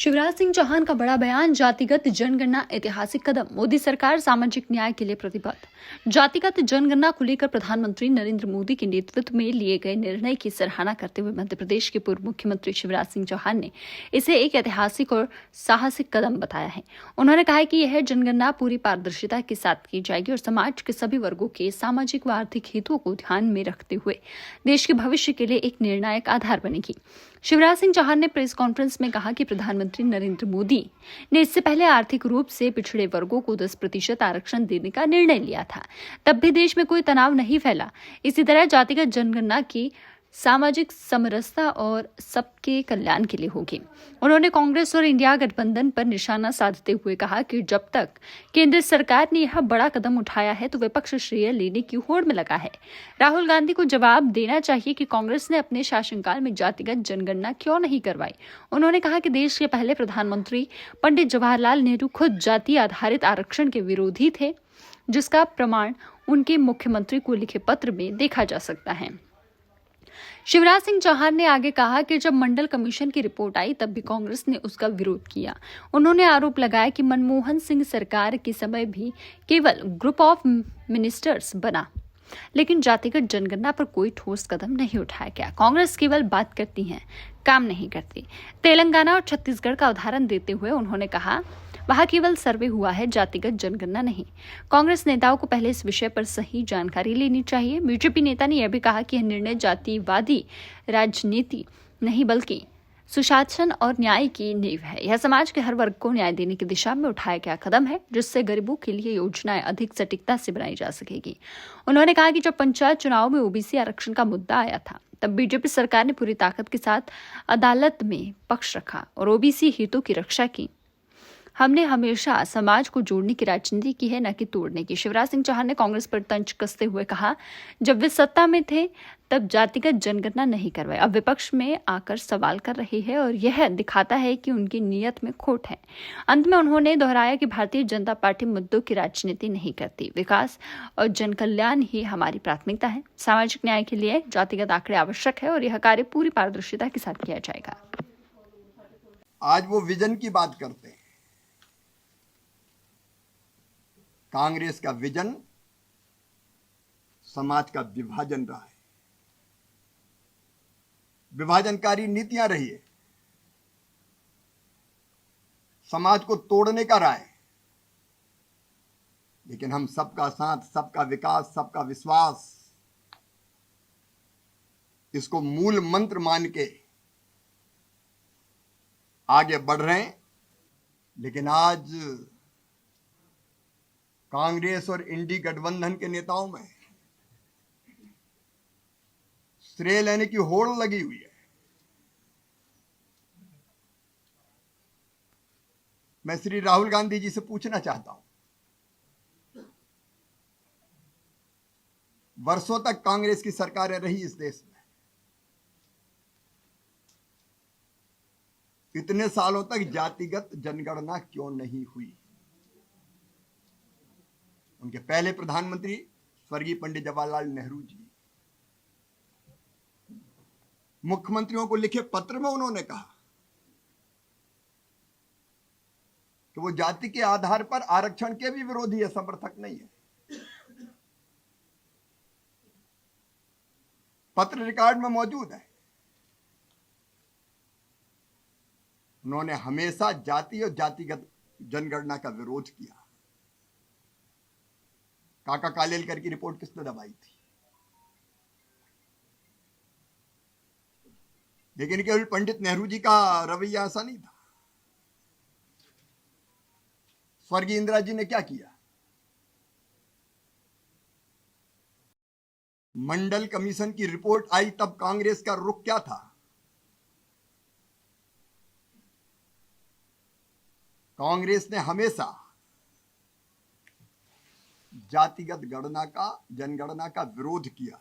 शिवराज सिंह चौहान का बड़ा बयान, जातिगत जनगणना ऐतिहासिक कदम, मोदी सरकार सामाजिक न्याय के लिए प्रतिबद्ध। जातिगत जनगणना को लेकर प्रधानमंत्री नरेंद्र मोदी के नेतृत्व में लिए गए निर्णय की सराहना करते हुए मध्य प्रदेश के पूर्व मुख्यमंत्री शिवराज सिंह चौहान ने इसे एक ऐतिहासिक और साहसिक कदम बताया है। उन्होंने कहा कि यह जनगणना पूरी पारदर्शिता के साथ की जाएगी और समाज के सभी वर्गों के सामाजिक व आर्थिक हितों को ध्यान में रखते हुए देश के भविष्य के लिए एक निर्णायक आधार बनेगी। शिवराज सिंह चौहान ने प्रेस कॉन्फ्रेंस में कहा कि प्रधानमंत्री नरेंद्र मोदी ने इससे पहले आर्थिक रूप से पिछड़े वर्गों को 10% आरक्षण देने का निर्णय लिया था। तब भी देश में कोई तनाव नहीं फैला। इसी तरह जातिगत जनगणना की सामाजिक समरसता और सबके कल्याण के लिए होगी। उन्होंने कांग्रेस और इंडिया गठबंधन पर निशाना साधते हुए कहा कि जब तक केंद्र सरकार ने यह बड़ा कदम उठाया है तो विपक्ष श्रेय लेने की होड़ में लगा है। राहुल गांधी को जवाब देना चाहिए कि कांग्रेस ने अपने शासनकाल में जातिगत जनगणना क्यों नहीं करवाई। उन्होंने कहा कि देश के पहले प्रधानमंत्री पंडित जवाहरलाल नेहरू खुद जाति आधारित आरक्षण के विरोधी थे, जिसका प्रमाण उनके मुख्यमंत्री को लिखे पत्र में देखा जा सकता है। शिवराज सिंह चौहान ने आगे कहा कि जब मंडल कमीशन की रिपोर्ट आई तब भी कांग्रेस ने उसका विरोध किया। उन्होंने आरोप लगाया कि मनमोहन सिंह सरकार के समय भी केवल ग्रुप ऑफ मिनिस्टर्स बना, लेकिन जातिगत जनगणना पर कोई ठोस कदम नहीं उठाया गया। कांग्रेस केवल बात करती है, काम नहीं करती। तेलंगाना और छत्तीसगढ़ का उदाहरण देते हुए उन्होंने कहा, वहां केवल सर्वे हुआ है, जातिगत जनगणना नहीं। कांग्रेस नेताओं को पहले इस विषय पर सही जानकारी लेनी चाहिए। बीजेपी नेता ने यह भी कहा कि यह निर्णय जातिवादी राजनीति नहीं बल्कि सुशासन और न्याय की नींव है। यह समाज के हर वर्ग को न्याय देने की दिशा में उठाया गया कदम है, जिससे गरीबों के लिए योजनाएं अधिक सटीकता से बनाई जा सकेगी। उन्होंने कहा कि जब पंचायत चुनाव में ओबीसी आरक्षण का मुद्दा आया था तब बीजेपी सरकार ने पूरी ताकत के साथ अदालत में पक्ष रखा और ओबीसी हितों की रक्षा की। हमने हमेशा समाज को जोड़ने की राजनीति की है, न कि तोड़ने की। शिवराज सिंह चौहान ने कांग्रेस पर तंज कसते हुए कहा, जब वे सत्ता में थे तब जातिगत जनगणना नहीं करवाई, अब विपक्ष में आकर सवाल कर रही है और यह दिखाता है कि उनकी नीयत में खोट है। अंत में उन्होंने दोहराया कि भारतीय जनता पार्टी मुद्दों की राजनीति नहीं करती, विकास और जन कल्याण ही हमारी प्राथमिकता है। सामाजिक न्याय के लिए जातिगत आंकड़े आवश्यक है और यह कार्य पूरी पारदर्शिता के साथ किया जाएगा। आज वो विजन की बात करते हैं। कांग्रेस का विजन समाज का विभाजन रहा है, विभाजनकारी नीतियां रही है, समाज को तोड़ने का रहा है। लेकिन हम सबका साथ, सबका विकास, सबका विश्वास, इसको मूल मंत्र मान के आगे बढ़ रहे हैं। लेकिन आज कांग्रेस और इंडी गठबंधन के नेताओं में श्रेय लेने की होड़ लगी हुई है। मैं श्री राहुल गांधी जी से पूछना चाहता हूं, वर्षों तक कांग्रेस की सरकारें रही इस देश में, इतने सालों तक जातिगत जनगणना क्यों नहीं हुई? उनके पहले प्रधानमंत्री स्वर्गीय पंडित जवाहरलाल नेहरू जी मुख्यमंत्रियों को लिखे पत्र में उन्होंने कहा कि वो जाति के आधार पर आरक्षण के भी विरोधी है, समर्थक नहीं है। पत्र रिकॉर्ड में मौजूद है। उन्होंने हमेशा जाति और जातिगत जनगणना का विरोध किया। काका कालेलकर की रिपोर्ट किसने दबाई थी? लेकिन केवल पंडित नेहरू जी का रवैया ऐसा नहीं था। स्वर्गीय इंदिरा जी ने क्या किया? मंडल कमीशन की रिपोर्ट आई तब कांग्रेस का रुख क्या था? कांग्रेस ने हमेशा जातिगत जनगणना का विरोध किया।